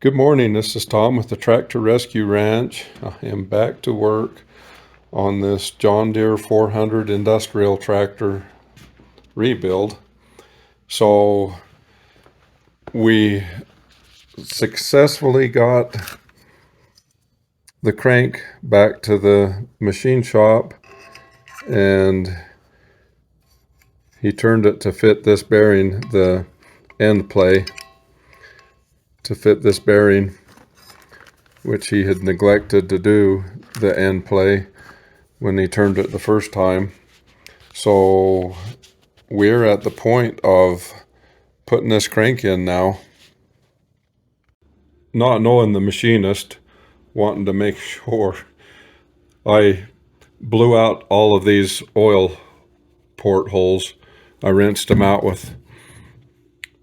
Good morning, this is Tom with the Tractor Rescue Ranch. I am back to work on this John Deere 400 industrial tractor rebuild. So we successfully got the crank back to the machine shop, and he turned it to fit this bearing, the end play to fit this bearing, which he had neglected to do the end play when he turned it the first time. So we're at the point of putting this crank in now. Not knowing the machinist, wanting to make sure, I blew out all of these oil portholes. I rinsed them out with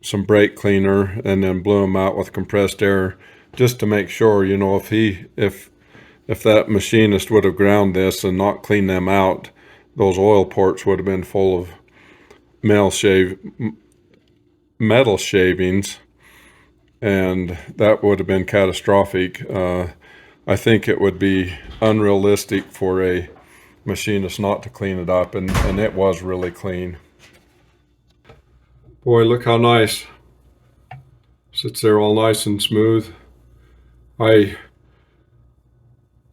some brake cleaner and then blew them out with compressed air, just to make sure, you know, if that machinist would have ground this and not cleaned them out, those oil ports would have been full of metal shavings, and that would have been catastrophic. I think it would be unrealistic for a machinist not to clean it up, and it was really clean. Boy, look how nice. Sits there all nice and smooth. I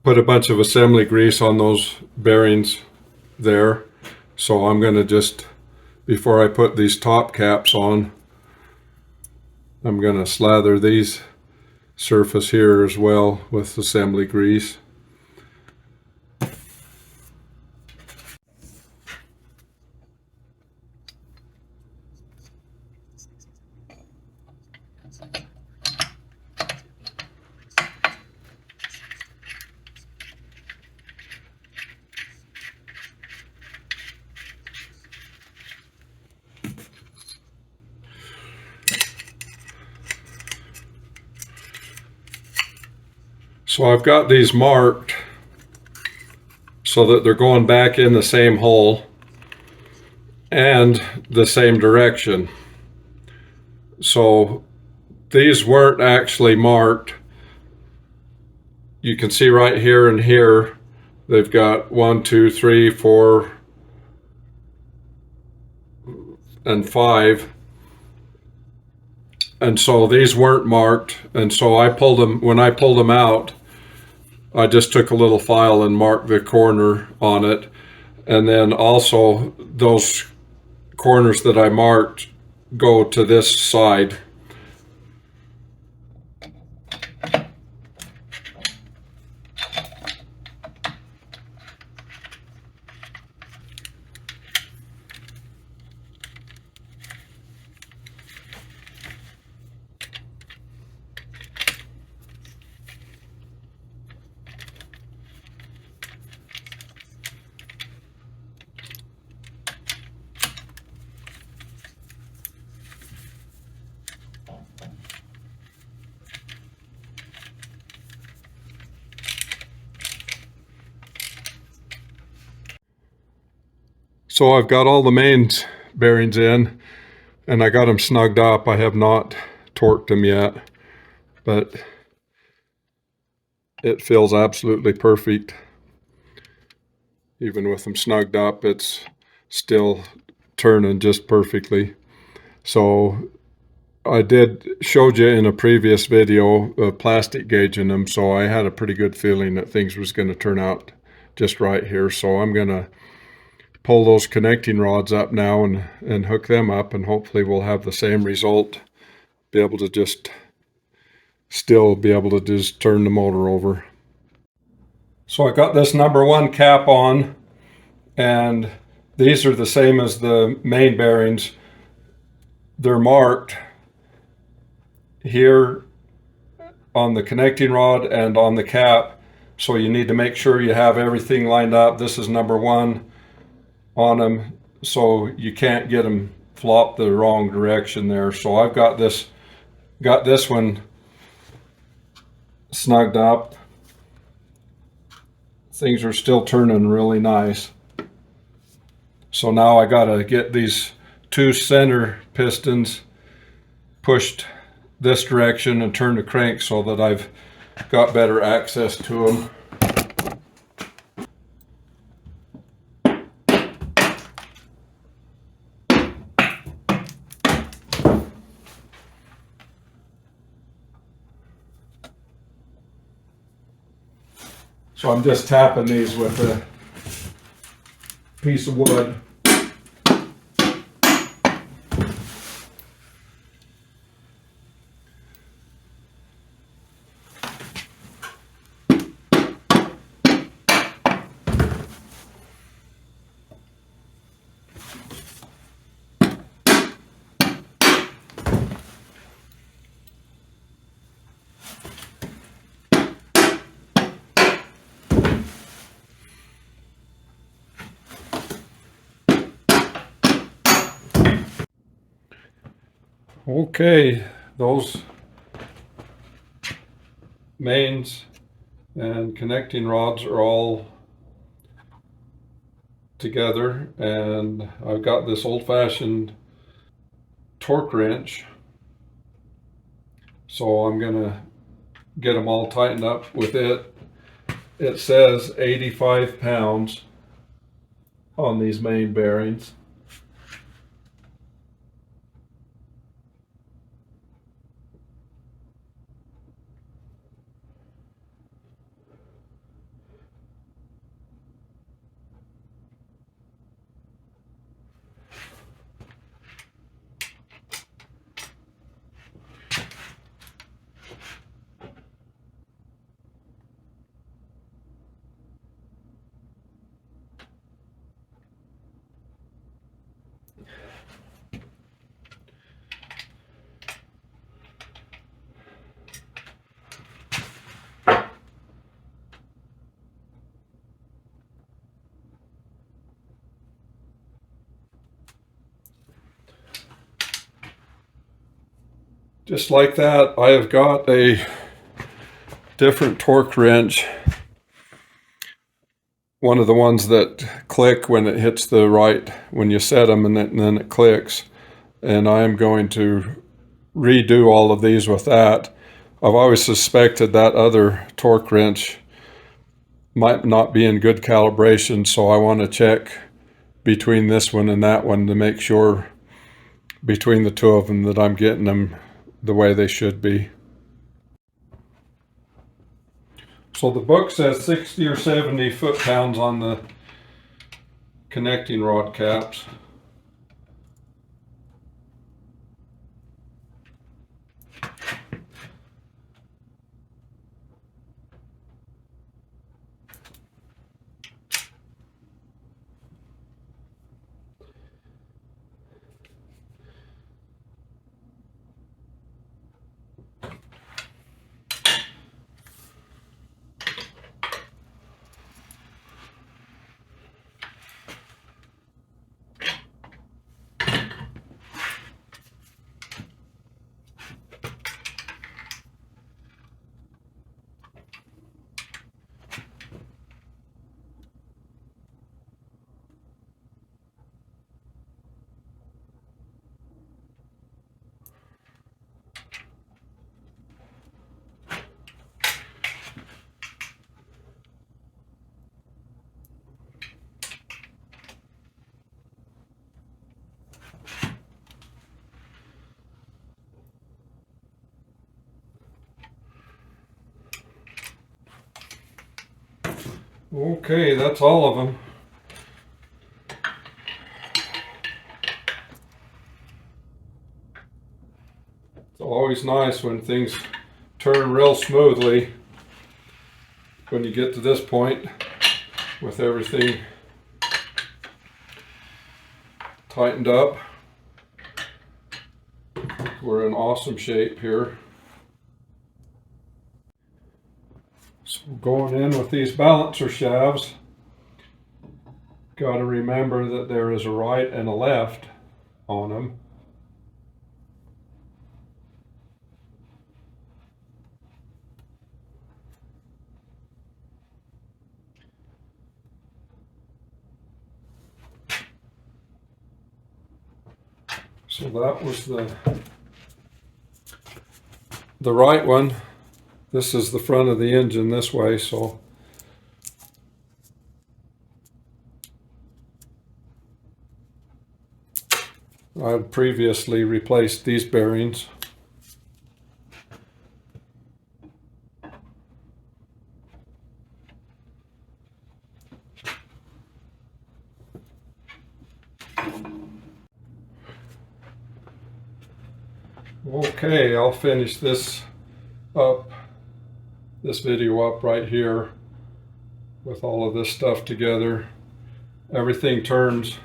put a bunch of assembly grease on those bearings there, so I'm going to just, before I put these top caps on, I'm going to slather these surface here as well with assembly grease. So I've got these marked so that they're going back in the same hole and the same direction. So these weren't actually marked. You can see right here and here, they've got 1, 2, 3, 4, and 5. And so these weren't marked. And so I pulled them, when I pulled them out, I just took a little file and marked the corner on it. And then also those corners that I marked go to this side. So I've got all the main bearings in, and I got them snugged up. I have not torqued them yet, but it feels absolutely perfect. Even with them snugged up, it's still turning just perfectly. So I showed you in a previous video plastic gauging them, so I had a pretty good feeling that things was going to turn out just right here. So I'm going to pull those connecting rods up now and hook them up, and hopefully we'll have the same result. Be able to just turn the motor over. So I got this number 1 cap on, and these are the same as the main bearings. They're marked here on the connecting rod and on the cap, so you need to make sure you have everything lined up. This is number 1 on them, so you can't get them flopped the wrong direction there. So I've got this one snugged up. Things are still turning really nice. So now I gotta get these 2 center pistons pushed this direction and turn the crank so that I've got better access to them. So I'm just tapping these with a piece of wood. Okay, those mains and connecting rods are all together, and I've got this old-fashioned torque wrench, so I'm gonna get them all tightened up with it. It says 85 pounds on these main bearings. Just like that, I have got a different torque wrench. One of the ones that click when it hits the right, when you set them, and then it clicks. And I'm going to redo all of these with that. I've always suspected that other torque wrench might not be in good calibration, so I want to check between this one and that one to make sure between the two of them that I'm getting them the way they should be. So the book says 60 or 70 foot-pounds on the connecting rod caps. Okay, that's all of them. It's always nice when things turn real smoothly when you get to this point with everything tightened up. We're in awesome shape here. So going in with these balancer shafts, got to remember that there is a right and a left on them. So that was the the right one, this is the front of the engine this way, so I had previously replaced these bearings. Okay, I'll finish this video up right here with all of this stuff together. Everything turns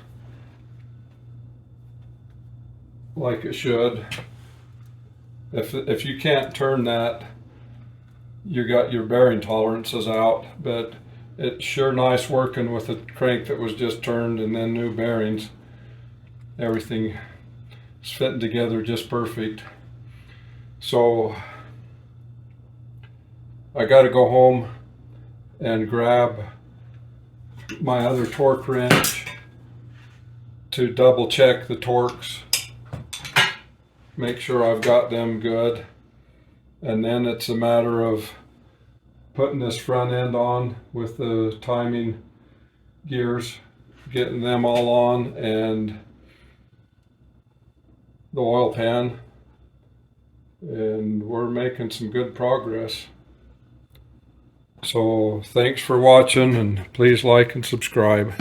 like it should. If you can't turn that, you got your bearing tolerances out, but it's sure nice working with a crank that was just turned and then new bearings. Everything is fitting together just perfect. So I got to go home and grab my other torque wrench to double check the torques, make sure I've got them good, and then it's a matter of putting this front end on with the timing gears, getting them all on, and the oil pan, and we're making some good progress. So thanks for watching, and please like and subscribe.